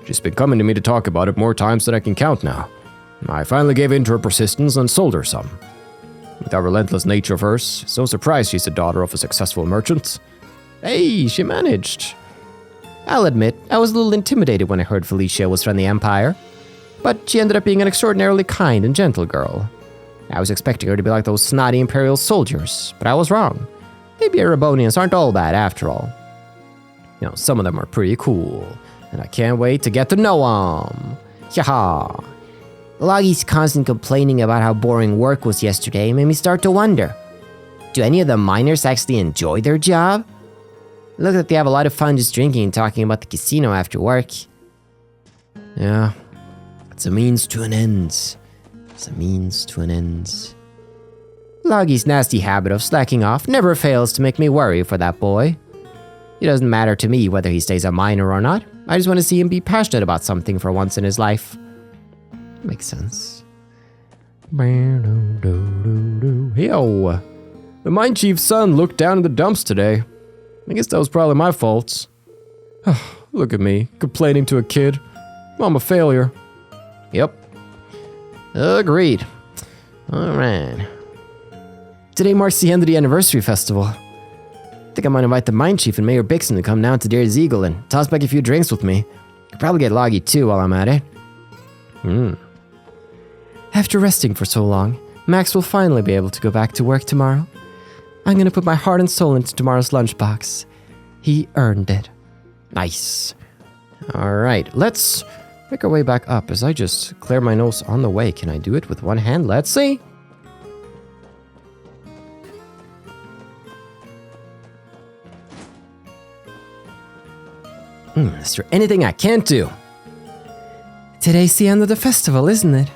she's been coming to me to talk about it more times than I can count now. I finally gave in to her persistence and sold her some. With that relentless nature of hers, it's no surprise she's the daughter of a successful merchant. Hey, she managed. I'll admit, I was a little intimidated when I heard Felicia was from the Empire. But she ended up being an extraordinarily kind and gentle girl. I was expecting her to be like those snotty Imperial soldiers, but I was wrong. Maybe Erebonians aren't all bad after all. You know, some of them are pretty cool, and I can't wait to get to know them. Yaha. Loggy's constant complaining about how boring work was yesterday made me start to wonder. Do any of the miners actually enjoy their job? Look like they have a lot of fun just drinking and talking about the casino after work. Yeah, it's a means to an end. Loggy's nasty habit of slacking off never fails to make me worry for that boy. It doesn't matter to me whether he stays a miner or not. I just want to see him be passionate about something for once in his life. Makes sense. Yo, the mine chief's son looked down in the dumps today. I guess that was probably my fault. Look at me, complaining to a kid. I'm a failure. Yep. Agreed. Alright. Today marks the end of the anniversary festival. I think I might invite the mine chief and Mayor Bixen to come down to Deer Ziegel and toss back a few drinks with me. Could probably get Loggy too while I'm at it. After resting for so long, Max will finally be able to go back to work tomorrow. I'm gonna put my heart and soul into tomorrow's lunchbox. He earned it. Nice. Alright, let's make our way back up as I just clear my nose on the way. Can I do it with one hand? Let's see. Is there anything I can't do? Today's the end of the festival, isn't it?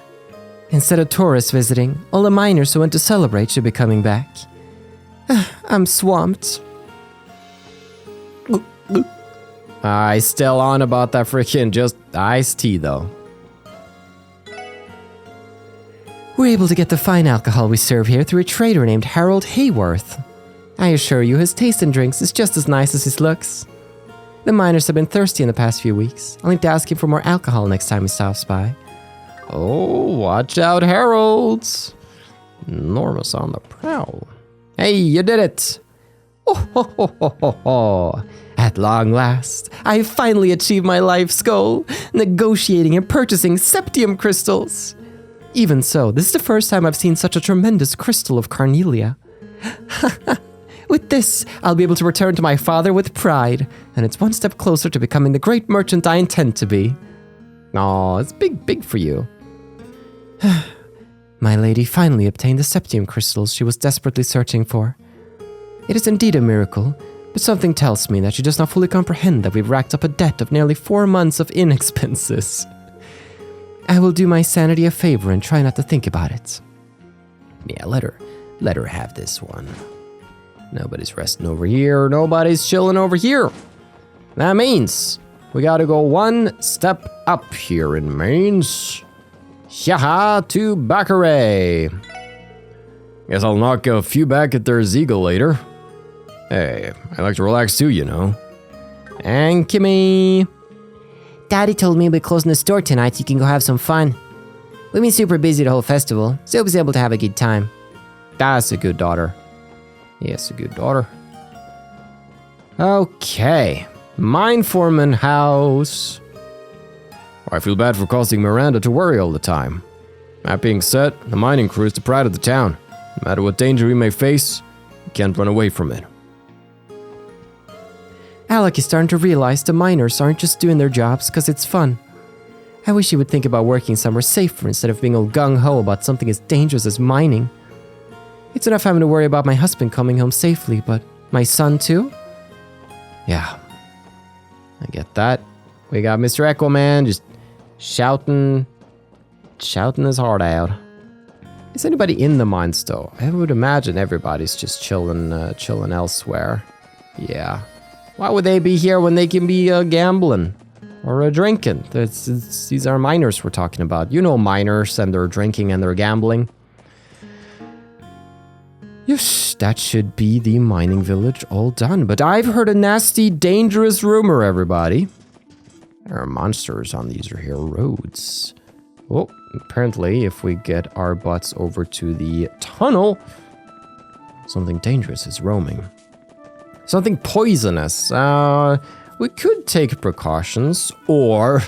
Instead of tourists visiting, all the miners who went to celebrate should be coming back. I'm swamped. I still on about that freaking just iced tea though. We're able to get the fine alcohol we serve here through a trader named Harold Hayworth. I assure you his taste in drinks is just as nice as his looks. The miners have been thirsty in the past few weeks. I'll need to ask him for more alcohol next time he stops by. Oh, watch out, Harold. Norma's on the prowl. Hey, you did it. Oh. At long last, I have finally achieved my life's goal, negotiating and purchasing septium crystals. Even so, this is the first time I've seen such a tremendous crystal of carnelia. With this, I'll be able to return to my father with pride, and it's one step closer to becoming the great merchant I intend to be. Aw, it's big for you. My lady finally obtained the septium crystals she was desperately searching for. It is indeed a miracle, but something tells me that she does not fully comprehend that we've racked up a debt of nearly 4 months of inn expenses. I will do my sanity a favor and try not to think about it. Yeah, let her have this one. Nobody's resting over here, nobody's chilling over here. That means we gotta go one step up here in Mainz. Yaha to Baccarat. Guess I'll knock a few back at their Ziegel later. Hey, I like to relax too, you know. And Kimmy. Daddy told me we're closing the store tonight so you can go have some fun. We've been super busy the whole festival, so I was able to have a good time. That's a good daughter. Yes, a good daughter. Okay. Mine foreman house. I feel bad for causing Miranda to worry all the time. That being said, the mining crew is the pride of the town. No matter what danger we may face, we can't run away from it. Alec is starting to realize the miners aren't just doing their jobs because it's fun. I wish he would think about working somewhere safer instead of being all gung-ho about something as dangerous as mining. It's enough having to worry about my husband coming home safely, but my son too? Yeah, I get that. We got Mr. Echo Man just shouting his heart out. Is anybody in the mines though? I would imagine everybody's just chilling elsewhere. Yeah. Why would they be here when they can be gambling or drinking? These are miners we're talking about. You know miners and they're drinking and they're gambling. Yes, that should be the mining village all done. But I've heard a nasty, dangerous rumor, everybody. There are monsters on these here roads. Oh, apparently if we get our butts over to the tunnel, something dangerous is roaming. Something poisonous. We could take precautions, or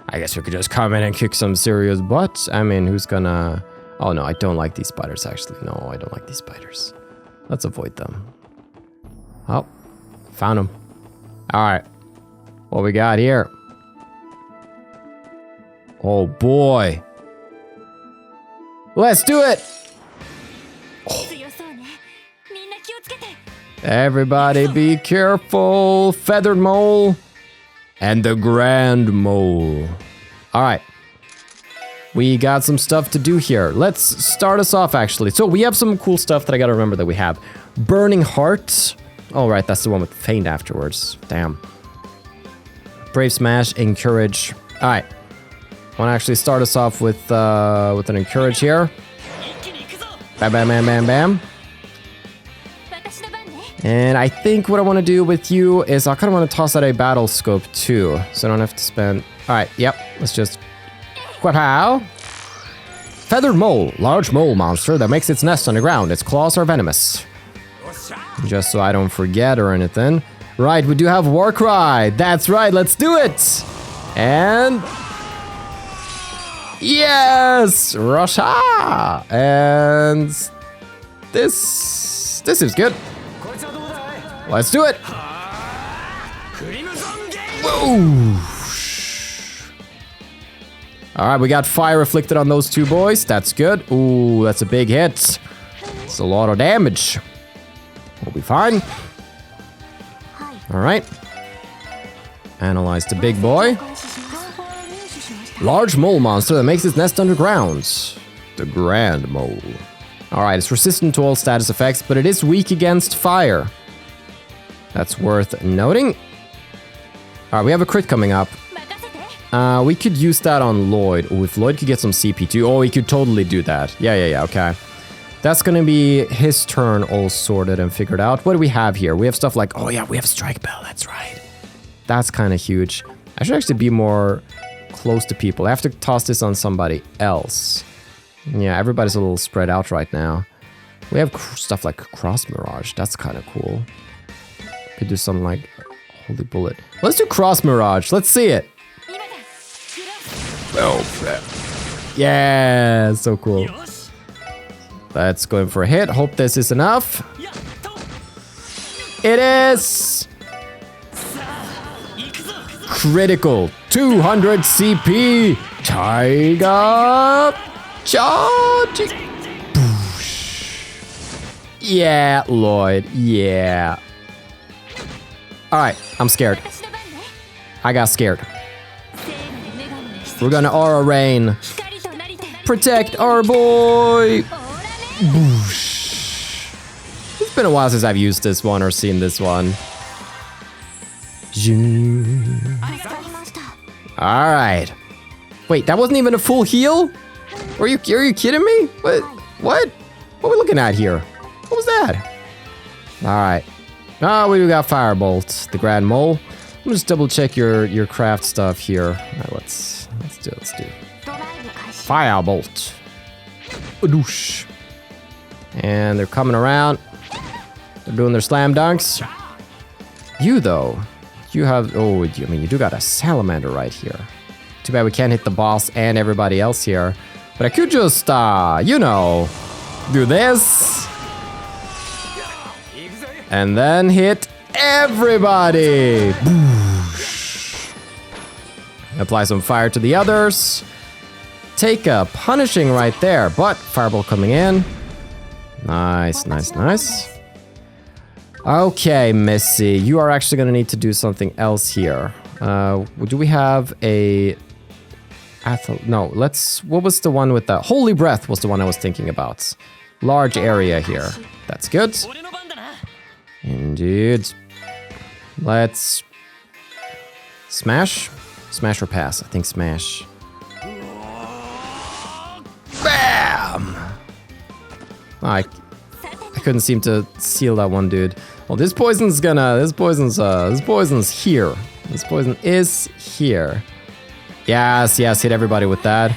I guess we could just come in and kick some serious butt. I mean, who's gonna... Oh no, I don't like these spiders, actually. No, I don't like these spiders. Let's avoid them. Oh, found them. Alright. What we got here? Oh boy. Let's do it! Oh. Everybody be careful. Feathered mole. And the grand mole. Alright. We got some stuff to do here. Let's start us off, actually. So we have some cool stuff that I gotta remember that we have. Burning Heart. Oh, right, that's the one with Faint afterwards. Damn. Brave Smash, Encourage. Alright. I want to actually start us off with an Encourage here. Bam, bam, bam, bam, bam. And I think what I want to do with you is I kind of want to toss out a battle scope too. So I don't have to spend... Alright, yep. Let's just... How? Feathered mole. Large mole monster that makes its nest on the ground. Its claws are venomous. Just so I don't forget or anything. Right, we do have Warcry. That's right, let's do it! And... Yes! Russia! And... This is good. Let's do it! Whoa! Alright, we got fire afflicted on those two boys. That's good. Ooh, that's a big hit. It's a lot of damage. We'll be fine. Alright. Analyze the big boy. Large mole monster that makes its nest underground. The grand mole. Alright, it's resistant to all status effects, but it is weak against fire. That's worth noting. Alright, we have a crit coming up. We could use that on Lloyd. Oh, if Lloyd could get some CP too. Oh, he could totally do that. Yeah, okay. That's gonna be his turn all sorted and figured out. What do we have here? We have stuff like, oh yeah, we have Strike Bell, that's right. That's kind of huge. I should actually be more close to people. I have to toss this on somebody else. Yeah, everybody's a little spread out right now. We have stuff like Cross Mirage, that's kind of cool. could do something like holy bullet. Let's do cross mirage. Let's see it. Oh, yeah, so cool. Let's go in for a hit. Hope this is enough. It is. Critical. 200 CP. Tiger. Charge. Yeah, Lloyd. Yeah. Alright, I'm scared. I got scared. We're gonna aura rain. Protect our boy. Boosh. It's been a while since I've used this one or seen this one. Alright. Wait, that wasn't even a full heal? Are you kidding me? What? What are we looking at here? What was that? Alright. Oh, we got Firebolt, the Grand Mole. Let me just double check your craft stuff here. Alright, let's do. Firebolt. Badoosh. And they're coming around. They're doing their slam dunks. You though, you have, oh, I mean, you do got a salamander right here. Too bad we can't hit the boss and everybody else here. But I could just, you know, do this. And then hit everybody. Boosh. Apply some fire to the others. Take a punishing right there, but fireball coming in. Nice. Okay, Missy, you are actually gonna need to do something else here. Do we have a... No, what was the one with the... Holy Breath was the one I was thinking about. Large area here. That's good. Indeed. Let's... Smash? Smash or pass? I think smash. Bam! I couldn't seem to seal that one, dude. Well, this poison's here. This poison is here. Yes, hit everybody with that.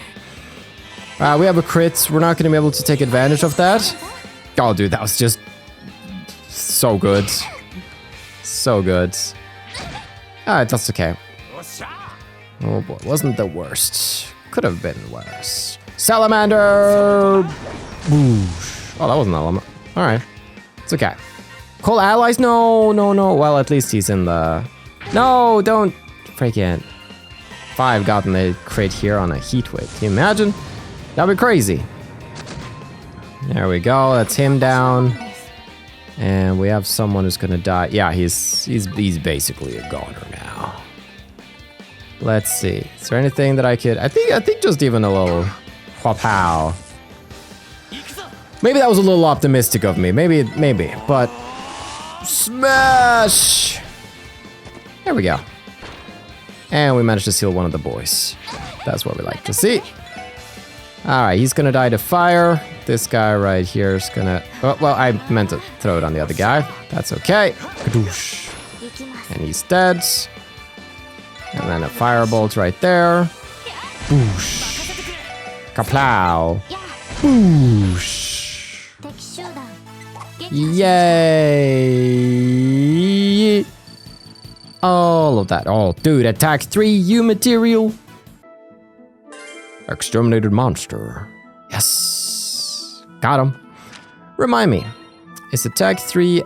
We have a crit. We're not gonna be able to take advantage of that. Oh, dude, that was just so good. So good. That's okay. Oh boy, wasn't the worst. Could have been worse. Salamander! Boosh. Oh, that wasn't that. Alright. It's okay. Call allies? No. Well, at least he's in the... No, don't freaking... 5 gotten a crit here on a heat wave. Can you imagine? That'd be crazy. There we go. That's him down. And we have someone who's gonna die. Yeah, he's basically a goner now. Let's see. Is there anything that I could... I think just even a little... Pow. Maybe that was a little optimistic of me. Maybe. But... Smash! There we go. And we managed to seal one of the boys. That's what we like to see. Alright, he's gonna die to fire. This guy right here is gonna... Oh, well, I meant to throw it on the other guy. That's okay. Kadoosh. And he's dead. And then a firebolt right there. Boosh. Kaplow. Boosh. Yay! All of that. Oh, dude, attack 3, you material. Exterminated monster. Yes. Got him. Remind me, is attack 3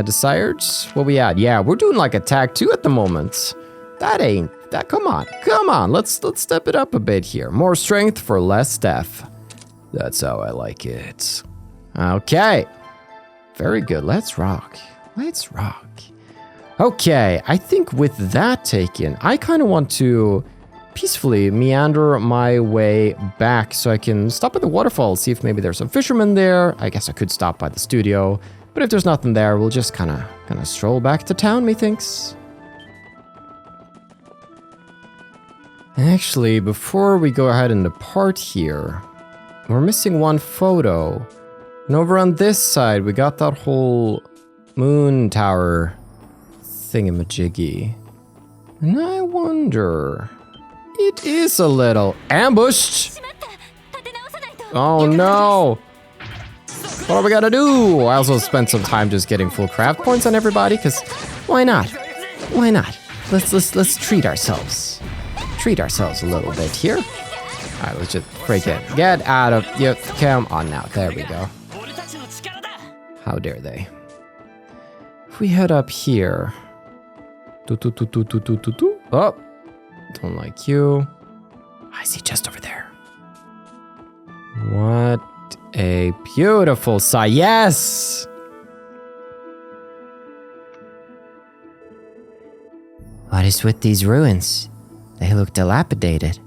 desired? What we at? Yeah, we're doing like attack 2 at the moment. That ain't that. Come on. Let's step it up a bit here. More strength for less death. That's how I like it. Okay. Very good. Let's rock. Okay, I think with that taken, I kind of want to peacefully meander my way back so I can stop at the waterfall, see if maybe there's some fishermen there. I guess I could stop by the studio, but if there's nothing there, we'll just kind of stroll back to town, methinks. Actually, before we go ahead and depart here, we're missing one photo. And over on this side, we got that whole moon tower thingamajiggy. And I wonder... It is a little ambushed! Oh no! What are we gonna do? I also spent some time just getting full craft points on everybody, because Why not? Why not? Let's treat ourselves. Treat ourselves a little bit here. Alright, let's just freaking get out of you. Come on now. There we go. How dare they? If we head up here. Oh, don't like you. I see just over there. What a beautiful sight. Yes! What is with these ruins? They look dilapidated.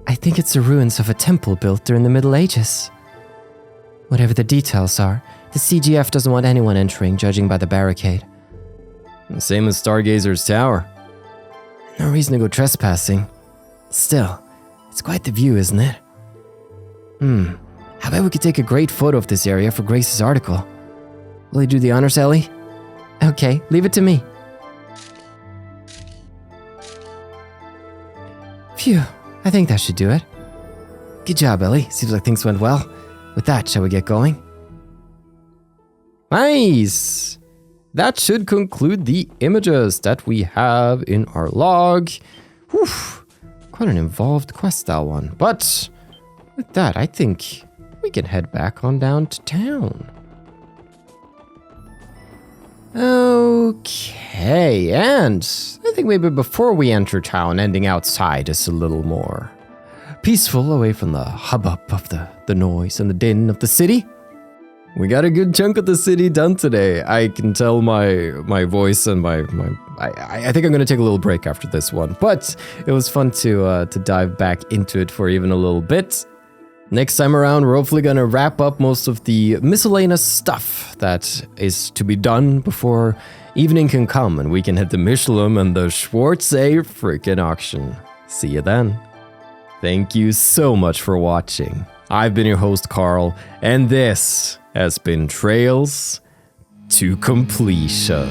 I think it's the ruins of a temple built during the Middle Ages. Whatever the details are, the CGF doesn't want anyone entering, judging by the barricade. Same as Stargazer's tower. No reason to go trespassing. Still, it's quite the view, isn't it? How about we could take a great photo of this area for Grace's article? Will you do the honors, Ellie? Okay, leave it to me. Phew, I think that should do it. Good job, Ellie. Seems like things went well. With that, shall we get going? Nice! That should conclude the images that we have in our log. Whew, quite an involved quest, that one. But with that, I think we can head back on down to town. Okay, and I think maybe before we enter town, ending outside is a little more peaceful, away from the hubbub of the noise and the din of the city. We got a good chunk of the city done today. I can tell my voice and I think I'm gonna take a little break after this one, but it was fun to dive back into it for even a little bit. Next time around, we're hopefully gonna wrap up most of the miscellaneous stuff that is to be done before evening can come and we can head to Michelin and the Schwarze freaking auction. See you then. Thank you so much for watching. I've been your host, Carl, and this has been Trails to Completion.